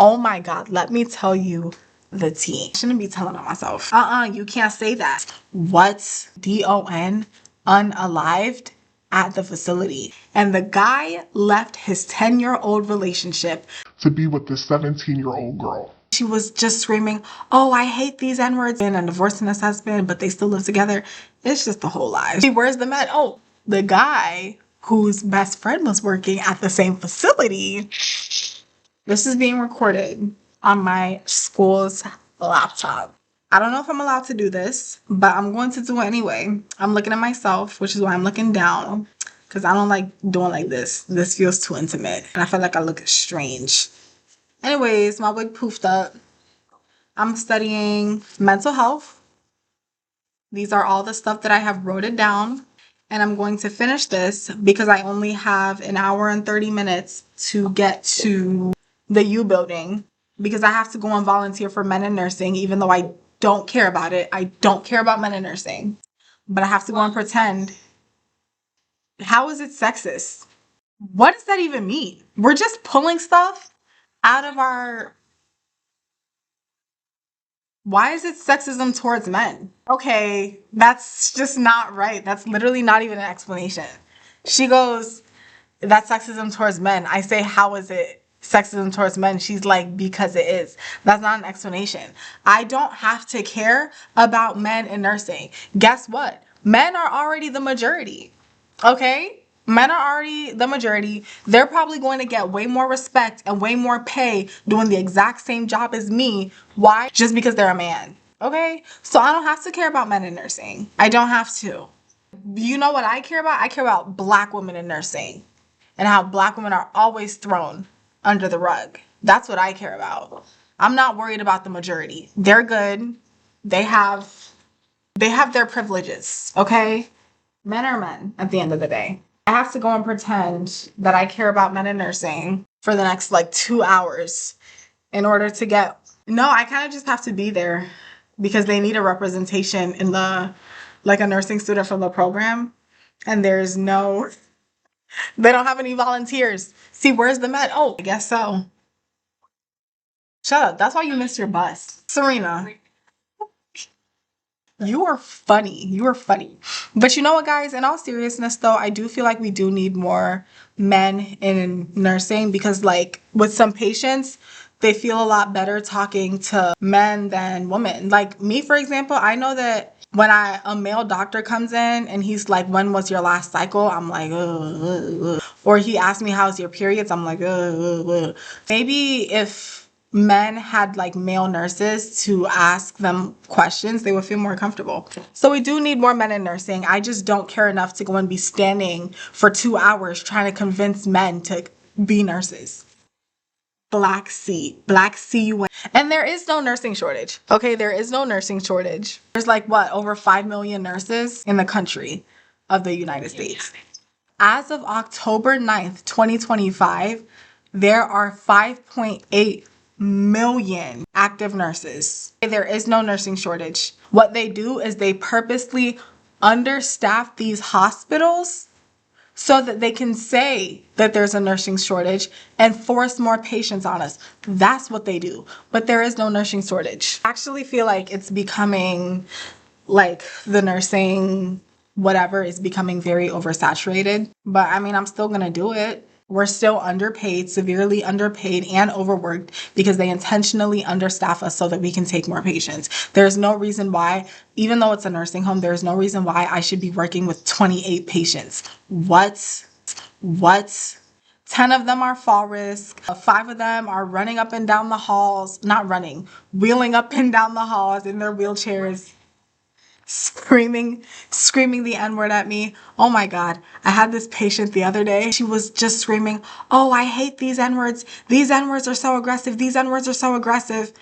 Oh my God, let me tell you the tea. I shouldn't be telling on myself. You can't say that. What? DON? Unalived? At the facility. And the guy left his 10-year-old relationship to be with this 17-year-old girl. She was just screaming, oh, I hate these N-words, and divorcing his husband, but they still live together. It's just a whole lie. Where's the man? Oh, the guy whose best friend was working at the same facility. This is being recorded on my school's laptop. I don't know if I'm allowed to do this, but I'm going to do it anyway. I'm looking at myself, which is why I'm looking down, because I don't like doing like this. This feels too intimate, and I feel like I look strange. Anyways, my wig poofed up. I'm studying mental health. These are all the stuff that I have wrote it down. And I'm going to finish this because I only have an hour and 30 minutes to get to the U building, because I have to go and volunteer for men in nursing, even though I don't care about it. I don't care about men in nursing, but I have to go and pretend. How is it sexist? What does that even mean? We're just pulling stuff out of our... Why is it sexism towards men? Okay, that's just not right. That's literally not even an explanation. She goes, that's sexism towards men. I say, how is it sexism towards men? She's like, because it is. That's not an explanation. I don't have to care about men in nursing. Guess what? Men are already the majority. Okay? Men are already the majority. They're probably going to get way more respect and way more pay doing the exact same job as me. Why? Just because they're a man. Okay? So I don't have to care about men in nursing. I don't have to. You know what I care about? I care about Black women in nursing and how Black women are always thrown under the rug. That's what I care about. I'm not worried about the majority. They're good. They have their privileges. Okay? Men are men at the end of the day. I have to go and pretend that I care about men in nursing for the next 2 hours in order to get... No, I kind of just have to be there because they need a representation in the, a nursing student from the program. And there's no... They don't have any volunteers. See, where's the men? Oh, I guess so. Shut up. That's why you missed your bus. Serena. You are funny. You are funny. But you know what, guys? In all seriousness, though, I do feel like we do need more men in nursing because, with some patients, they feel a lot better talking to men than women. Like me, for example, I know that when a male doctor comes in and he's like, when was your last cycle? I'm like, or he asks me, how's your periods? I'm like, Maybe if men had male nurses to ask them questions, they would feel more comfortable. So we do need more men in nursing. I just don't care enough to go and be standing for 2 hours trying to convince men to be nurses. Black C-U-N. And there is no nursing shortage. Okay, there is no nursing shortage. There's over 5 million nurses in the country of the United States. As of October 9th, 2025, there are 5.8 million active nurses. There is no nursing shortage. What they do is they purposely understaff these hospitals so that they can say that there's a nursing shortage and force more patients on us. That's what they do. But there is no nursing shortage. I actually feel like it's becoming the nursing whatever is becoming very oversaturated. But I mean, I'm still gonna do it. We're still underpaid, severely underpaid and overworked because they intentionally understaff us so that we can take more patients. There's no reason why, even though it's a nursing home, there's no reason why I should be working with 28 patients. What? 10 of them are fall risk. 5 of them are running up and down the halls, not running, wheeling up and down the halls in their wheelchairs. Screaming the N-word at me. Oh my God. I had this patient the other day. She was just screaming, oh, I hate these N-words. These N-words are so aggressive. These N-words are so aggressive.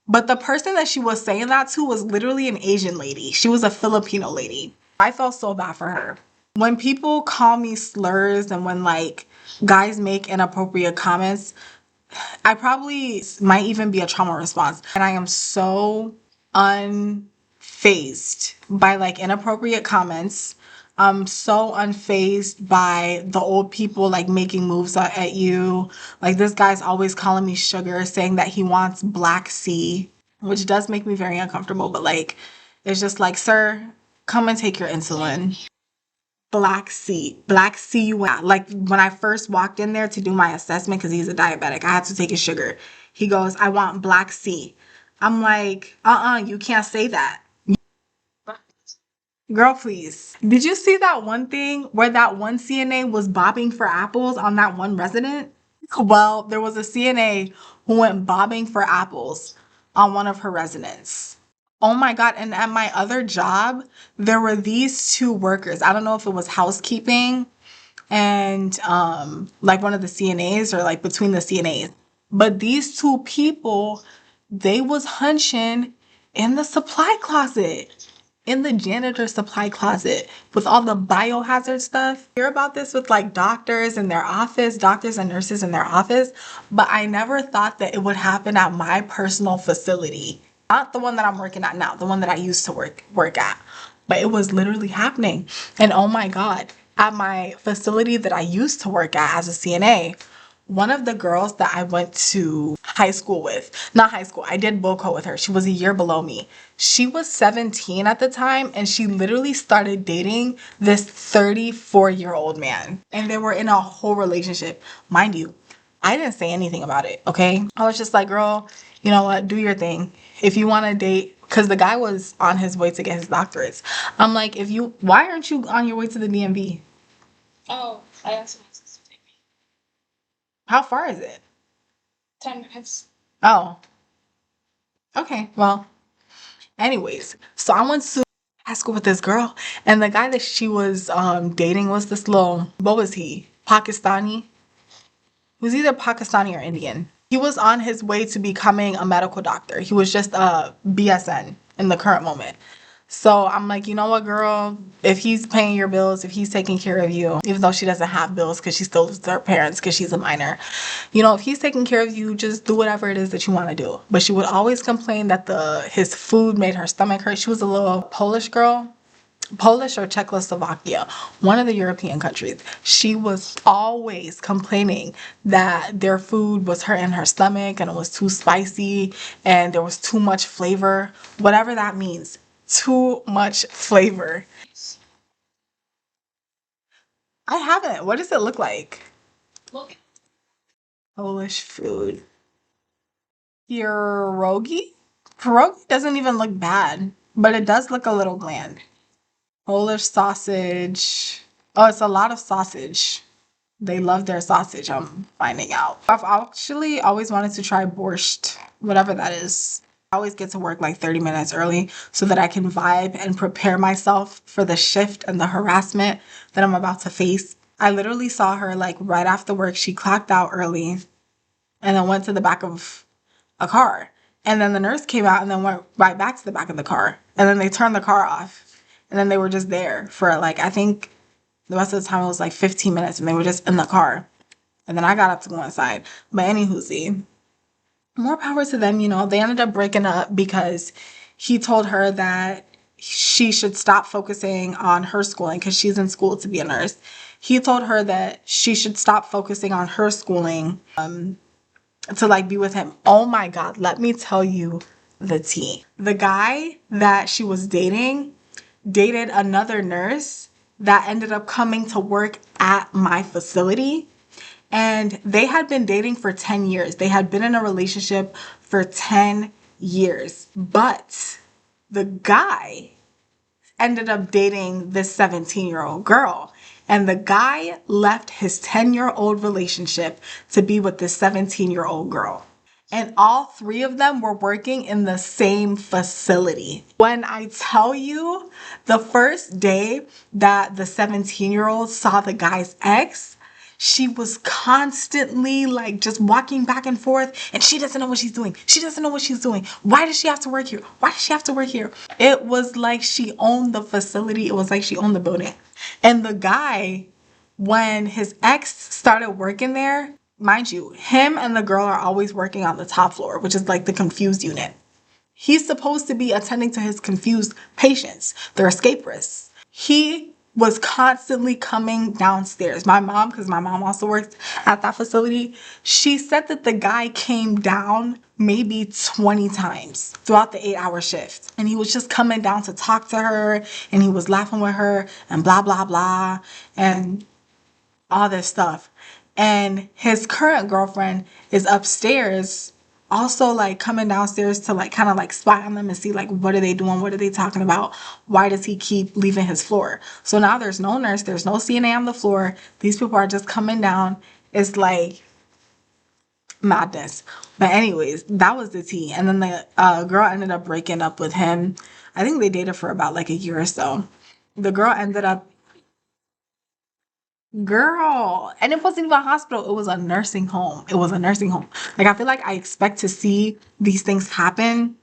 But the person that she was saying that to was literally an Asian lady. She was a Filipino lady. I felt so bad for her. When people call me slurs and when guys make inappropriate comments, I probably might even be a trauma response. And I am so unfazed by inappropriate comments. I'm so unfazed by the old people like making moves at you. Like this guy's always calling me sugar, saying that he wants black C, which does make me very uncomfortable. But like, it's just like, sir, come and take your insulin. Black C. Like when I first walked in there to do my assessment, because he's a diabetic, I had to take his sugar. He goes, I want black C. I'm like, you can't say that. Girl, please. Did you see that one thing where that one CNA was bobbing for apples on that one resident? Well, there was a CNA who went bobbing for apples on one of her residents. Oh my God. And at my other job, there were these two workers. I don't know if it was housekeeping and like one of the CNAs or like between the CNAs. But these two people, they was hunching in the supply closet, in the janitor supply closet with all the biohazard stuff. I hear about this with like doctors in their office, doctors and nurses in their office, but I never thought that it would happen at my personal facility. Not the one that I'm working at now, the one that I used to work at. But it was literally happening. And oh my God, at my facility that I used to work at as a CNA, one of the girls that I went to high school with, not high school, I did BOCO with her. She was a year below me. She was 17 at the time, and she literally started dating this 34-year-old man. And they were in a whole relationship. Mind you, I didn't say anything about it, okay? I was just like, girl, you know what? Do your thing. If you want to date, because the guy was on his way to get his doctorates. I'm like, why aren't you on your way to the DMV? Oh, I asked my sister to take me. How far is it? 10 minutes. Oh, okay. Well, anyways, so I went to high school with this girl, and the guy that she was dating was this little, what was he? Pakistani? He was either Pakistani or Indian. He was on his way to becoming a medical doctor. He was just a BSN in the current moment. So I'm like, you know what, girl? If he's paying your bills, if he's taking care of you, even though she doesn't have bills because she still lives with her parents because she's a minor, you know, if he's taking care of you, just do whatever it is that you want to do. But she would always complain that his food made her stomach hurt. She was a little Polish girl. Polish or Czechoslovakia, one of the European countries. She was always complaining that their food was hurting her stomach and it was too spicy and there was too much flavor, whatever that means. Too much flavor. I haven't. What does it look like? Look. Polish food. Pierogi? Pierogi doesn't even look bad, but it does look a little bland. Polish sausage. Oh, it's a lot of sausage. They love their sausage, I'm finding out. I've actually always wanted to try borscht, whatever that is. I always get to work like 30 minutes early so that I can vibe and prepare myself for the shift and the harassment that I'm about to face. I literally saw her like right after work. She clocked out early and then went to the back of a car. And then the nurse came out and then went right back to the back of the car. And then they turned the car off. And then they were just there for like, I think the rest of the time it was like 15 minutes and they were just in the car. And then I got up to go inside. But anywho, more power to them, you know. They ended up breaking up because he told her that she should stop focusing on her schooling because she's in school to be a nurse. He told her that she should stop focusing on her schooling to like be with him. Oh my God, let me tell you the tea. The guy that she was dating dated another nurse that ended up coming to work at my facility. And they had been dating for 10 years. They had been in a relationship for 10 years. But the guy ended up dating this 17-year-old girl. And the guy left his 10-year-old relationship to be with this 17-year-old girl. And all three of them were working in the same facility. When I tell you, the first day that the 17-year-old saw the guy's ex, she was constantly like just walking back and forth and she doesn't know what she's doing. She doesn't know what she's doing. Why does she have to work here? Why does she have to work here? It was like she owned the facility. It was like she owned the building. And the guy, when his ex started working there, mind you, him and the girl are always working on the top floor, which is like the confused unit. He's supposed to be attending to his confused patients, their escape risks. He was constantly coming downstairs. My mom, because my mom also works at that facility, she said that the guy came down maybe 20 times throughout the 8-hour shift. And he was just coming down to talk to her, and he was laughing with her and blah, blah, blah, and all this stuff. And his current girlfriend is upstairs also like coming downstairs to like kind of like spy on them and see like what are they doing, what are they talking about, why does he keep leaving his floor. So now there's no nurse, there's no CNA on the floor, these people are just coming down. It's like madness. But anyways, that was the tea. And then the girl ended up breaking up with him. I think they dated for about like a year or so. The girl ended up, girl, and it wasn't even a hospital, it was a nursing home. It was a nursing home. Like, I feel like I expect to see these things happen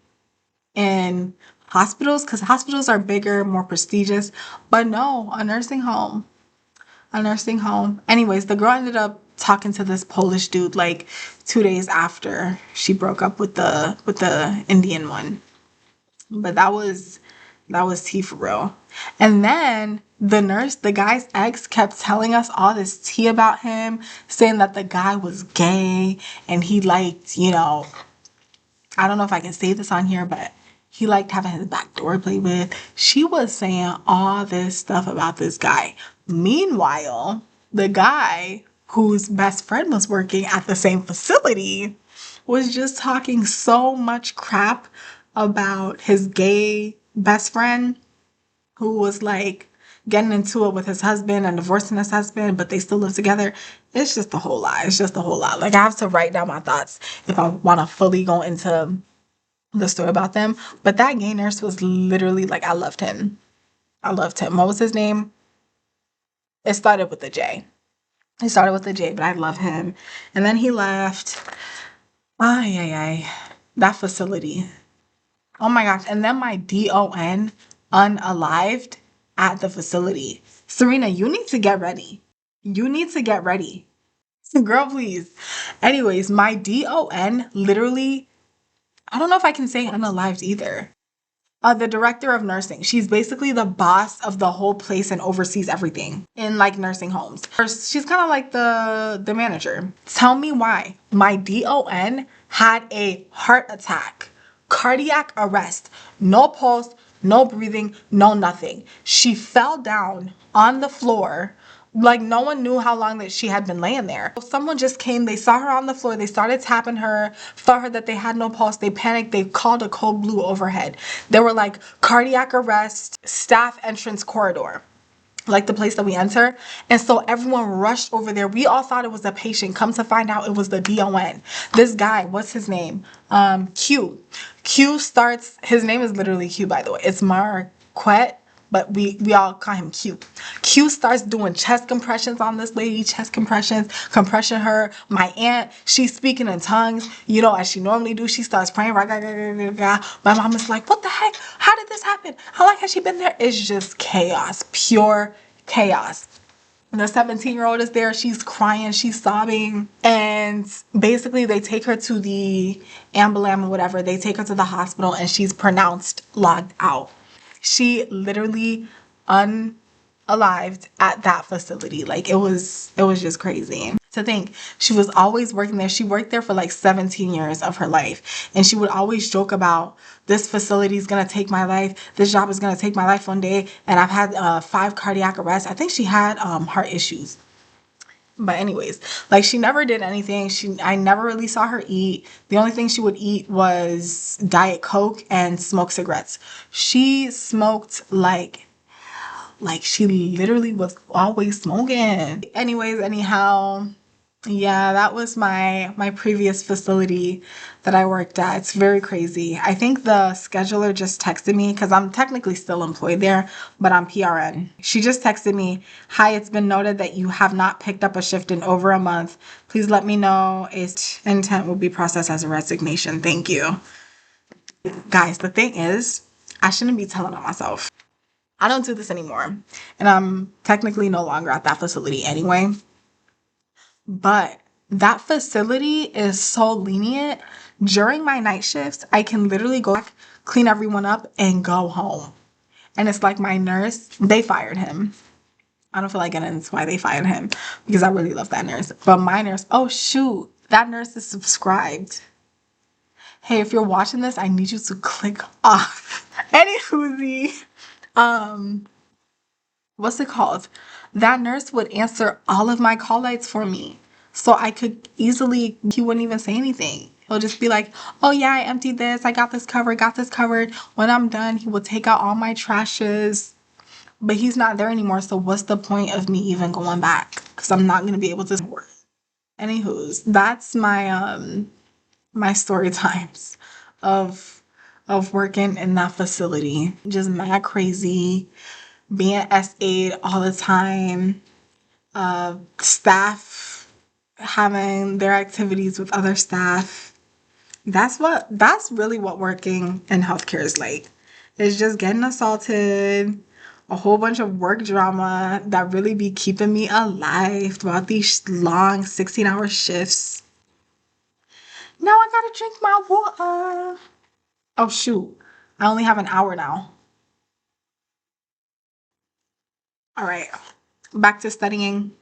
in hospitals because hospitals are bigger, more prestigious. But no, a nursing home. A nursing home. Anyways, the girl ended up talking to this Polish dude like 2 days after she broke up with the Indian one. But that was tea for real. And then the guy's ex kept telling us all this tea about him, saying that the guy was gay and he liked, I don't know if I can say this on here, but he liked having his back door played with. She was saying all this stuff about this guy. Meanwhile, the guy whose best friend was working at the same facility was just talking so much crap about his gay best friend who was like getting into it with his husband and divorcing his husband, but they still live together. It's just a whole lot. It's just a whole lot. Like, I have to write down my thoughts if I want to fully go into the story about them. But that gay nurse was literally like, I loved him. I loved him. What was his name? It started with a J. It started with a J, but I love him. And then he left. Ay, ay, ay. That facility. Oh my gosh. And then my DON unalived at the facility. Serena, you need to get ready. You need to get ready. Girl, please. Anyways, my DON literally, I don't know if I can say unalived either. The director of nursing. She's basically the boss of the whole place and oversees everything in like nursing homes. She's kind of like the manager. Tell me why my DON had a heart attack, cardiac arrest, no pulse, no breathing, no nothing. She fell down on the floor. Like, no one knew how long that she had been laying there. Someone just came, they saw her on the floor, they started tapping her, saw her that they had no pulse, they panicked, they called a code blue overhead. They were like, cardiac arrest, staff entrance corridor, like the place that we enter. And so everyone rushed over there. We all thought it was a patient. Come to find out it was the DON. This guy, what's his name? Q. Q starts, his name is literally Q, by the way. It's Marquette, but we all call him Q. Q starts doing chest compressions on this lady, chest compressions, compression her. My aunt, she's speaking in tongues, as she normally do. She starts praying. My mom is like, what the heck? How did this happen? How long has she been there? It's just chaos, pure chaos. The 17-year-old is there. She's crying. She's sobbing. And basically, they take her to the ambulance or whatever. They take her to the hospital, and she's pronounced logged out. She literally unalived at that facility. Like, it was just crazy. To think she was always working there. She worked there for like 17 years of her life. And she would always joke about, this facility is going to take my life. This job is going to take my life one day. And I've had 5 cardiac arrests. I think she had heart issues. But anyways, like, she never did anything. I never really saw her eat. The only thing she would eat was Diet Coke and smoke cigarettes. She smoked like she literally was always smoking. Anyways, anyhow, yeah, that was my previous facility that I worked at. It's very crazy. I think the scheduler just texted me because I'm technically still employed there, but I'm PRN. She just texted me, hi, it's been noted that you have not picked up a shift in over a month. Please let me know. Its intent will be processed as a resignation. Thank you. Guys, the thing is, I shouldn't be telling on myself. I don't do this anymore. And I'm technically no longer at that facility anyway. But that facility is so lenient. During my night shifts, I can literally go back, clean everyone up, and go home. And it's like my nurse, they fired him. I don't feel like getting into why they fired him because I really love that nurse. But my nurse, oh shoot, that nurse is subscribed. Hey, if you're watching this, I need you to click off. Anywho, what's it called? That nurse would answer all of my call lights for me. So I could easily, he wouldn't even say anything. He'll just be like, oh yeah, I emptied this. I got this covered, got this covered. When I'm done, he will take out all my trashes. But he's not there anymore. So what's the point of me even going back? Because I'm not going to be able to work. Anywho's, that's my story times of working in that facility. Just mad crazy, being S8 all the time, staff having their activities with other staff. That's really what working in healthcare is like. It's just getting assaulted, a whole bunch of work drama that really be keeping me alive throughout these long 16-hour shifts. Now I gotta drink my water. Oh shoot. I only have an hour now. All right. Back to studying.